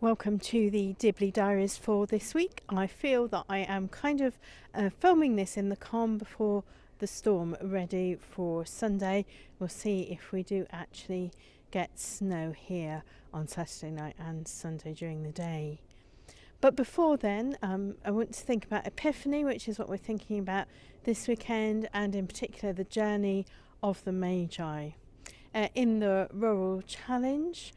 Welcome to the Dibley Diaries for this week. I feel that I am kind of filming this in the calm before the storm, ready for Sunday. We'll see if we do actually get snow here on Saturday night and Sunday during the day. But before then, I want to think about Epiphany, which is what we're thinking about this weekend, and in particular the journey of the Magi. In the Rural Challenge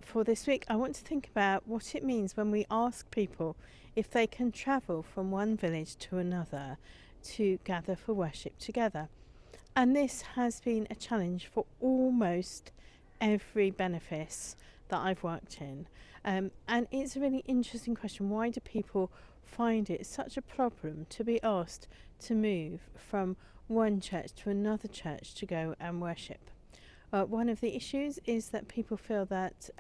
for this week, I want to think about what it means when we ask people if they can travel from one village to another to gather for worship together. And this has been a challenge for almost every benefice that I've worked in. And it's a really interesting question. Why do people find it such a problem to be asked to move from one church to another church to go and worship? One of the issues is that people feel that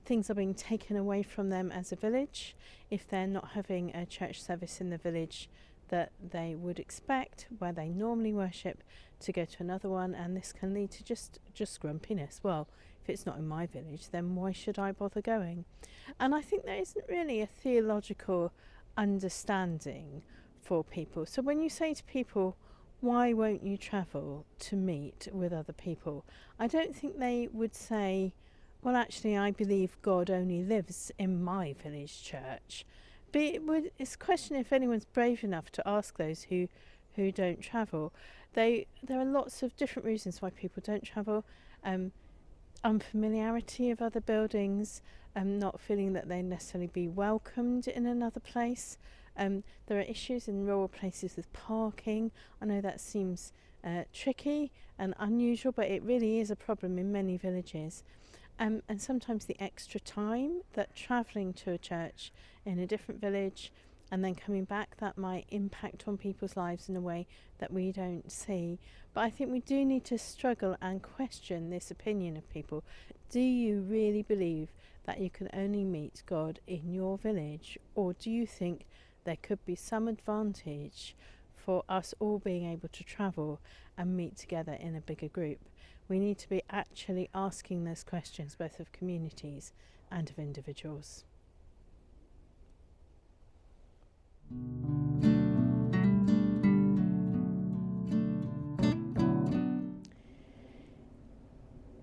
things are being taken away from them as a village if they're not having a church service in the village that they would expect, where they normally worship, to go to another one, and this can lead to just grumpiness. Well, if it's not in my village, then why should I bother going? And I think there isn't really a theological understanding for people. So when you say to people, why won't you travel to meet with other people? I don't think they would say, well, actually, I believe God only lives in my village church. But it's a question if anyone's brave enough to ask those who don't travel. There are lots of different reasons why people don't travel. Unfamiliarity of other buildings, not feeling that they necessarily be welcomed in another place. There are issues in rural places with parking. I know that seems tricky and unusual, but it really is a problem in many villages. And sometimes the extra time that travelling to a church in a different village and then coming back, that might impact on people's lives in a way that we don't see. But I think we do need to struggle and question this opinion of people. Do you really believe that you can only meet God in your village, or do you think there could be some advantage for us all being able to travel and meet together in a bigger group? We need to be actually asking those questions, both of communities and of individuals.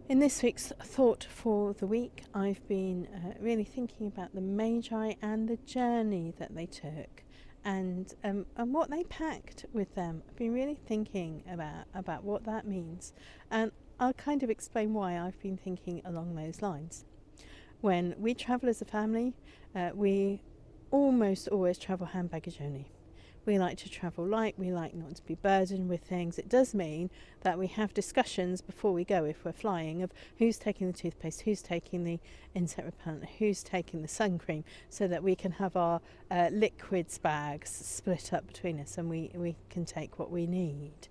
In this week's Thought for the Week, I've been really thinking about the Magi and the journey that they took and what they packed with them. I've been really thinking about what that means, and I'll kind of explain why I've been thinking along those lines. When we travel as a family, we almost always travel hand baggage only. We like to travel light, we like not to be burdened with things. It does mean that we have discussions before we go, if we're flying, of who's taking the toothpaste, who's taking the insect repellent, who's taking the sun cream, so that we can have our liquids bags split up between us and we can take what we need.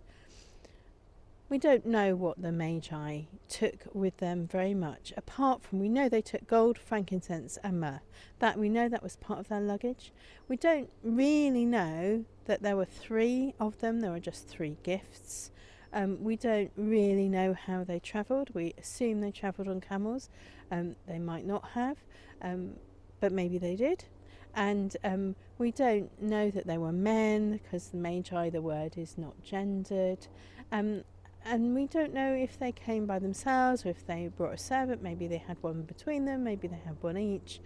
We don't know what the Magi took with them very much, apart from we know they took gold, frankincense and myrrh. That we know that was part of their luggage. We don't really know that there were 3 of them. There were just 3 gifts. We don't really know how they travelled. We assume they travelled on camels. They might not have, but maybe they did. And we don't know that they were men, because the Magi, the word is not gendered. And we don't know if they came by themselves or if they brought a servant. Maybe they had one between them, maybe they had one each.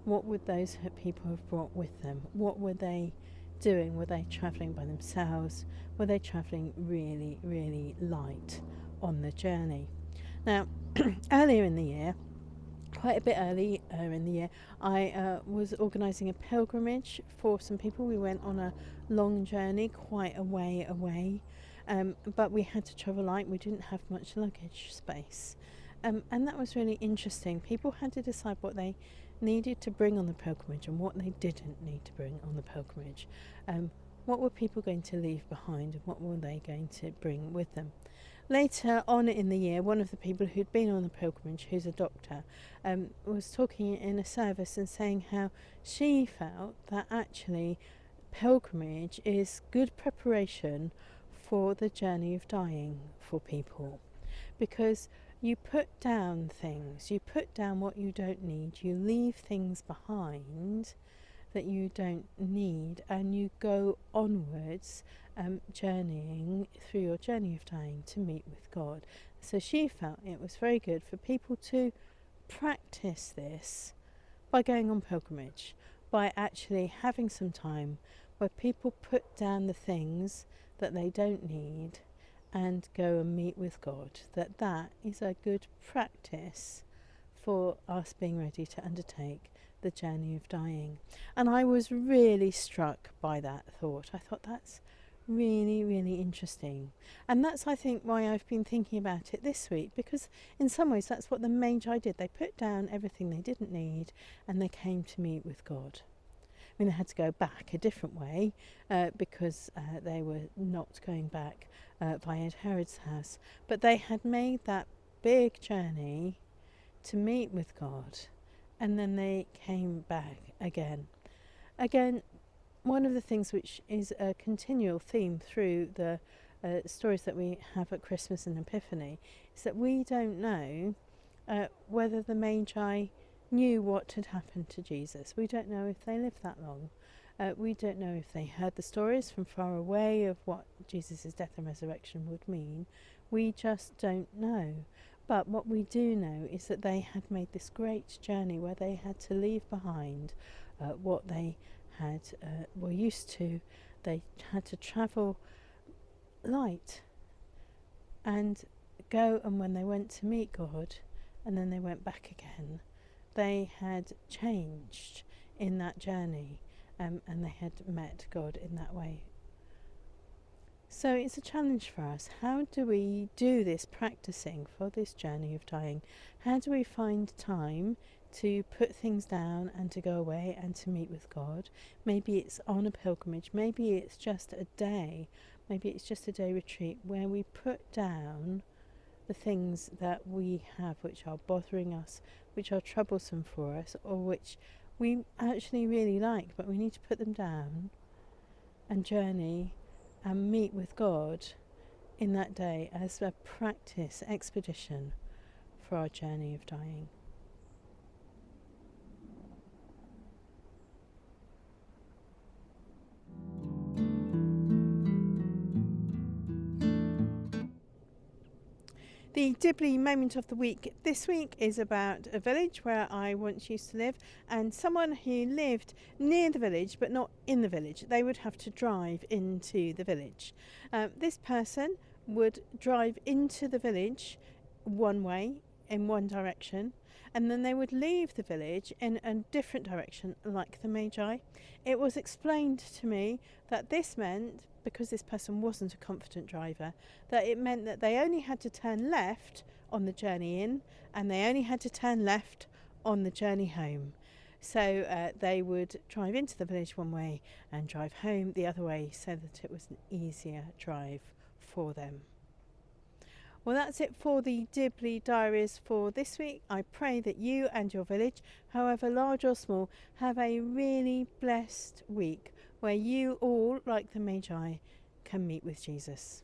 What would those people have brought with them? What were they doing? Were they travelling by themselves? Were they travelling really, really light on the journey? Now, earlier in the year, quite a bit earlier in the year, I was organising a pilgrimage for some people. We went on a long journey, quite a way away. But we had to travel light. We didn't have much luggage space. And that was really interesting. People had to decide what they needed to bring on the pilgrimage and what they didn't need to bring on the pilgrimage. What were people going to leave behind and what were they going to bring with them? Later on in the year, one of the people who'd been on the pilgrimage, who's a doctor, was talking in a service and saying how she felt that actually pilgrimage is good preparation for the journey of dying for people, because You put down things, you put down what you don't need, you leave things behind that you don't need, and you go onwards, journeying through your journey of dying to meet with God. So she felt it was very good for people to practice this by going on pilgrimage, by actually having some time where people put down the things that they don't need and go and meet with God. That is a good practice for us being ready to undertake the journey of dying. And I was really struck by that thought. I thought that's really, really interesting. And that's, I think, why I've been thinking about it this week, because in some ways that's what the Magi did. They put down everything they didn't need and they came to meet with God. I mean, they had to go back a different way because they were not going back via Herod's house. But they had made that big journey to meet with God, and then they came back again. Again, one of the things which is a continual theme through the stories that we have at Christmas and Epiphany is that we don't know whether the Magi knew what had happened to Jesus. We don't know if they lived that long. We don't know if they heard the stories from far away of what Jesus' death and resurrection would mean. We just don't know. But what we do know is that they had made this great journey where they had to leave behind what they had were used to. They had to travel light and go, and when they went to meet God and then they went back again, they had changed in that journey, and they had met God in that way. So it's a challenge for us. How do we do this practicing for this journey of dying? How do we find time to put things down and to go away and to meet with God? Maybe it's on a pilgrimage, maybe it's just a day, maybe it's just a day retreat where we put down the things that we have which are bothering us, which are troublesome for us, or which we actually really like, but we need to put them down and journey and meet with God in that day as a practice expedition for our journey of dying. The Dibley moment of the week this week is about a village where I once used to live, and someone who lived near the village but not in the village. They would have to drive into the village. This person would drive into the village one way, in one direction, and then they would leave the village in a different direction, like the Magi. It was explained to me that this meant, because this person wasn't a confident driver, that it meant that they only had to turn left on the journey in, and they only had to turn left on the journey home. So they would drive into the village one way and drive home the other way, so that it was an easier drive for them. Well, that's it for the Dibley Diaries for this week. I pray that you and your village, however large or small, have a really blessed week where you all, like the Magi, can meet with Jesus.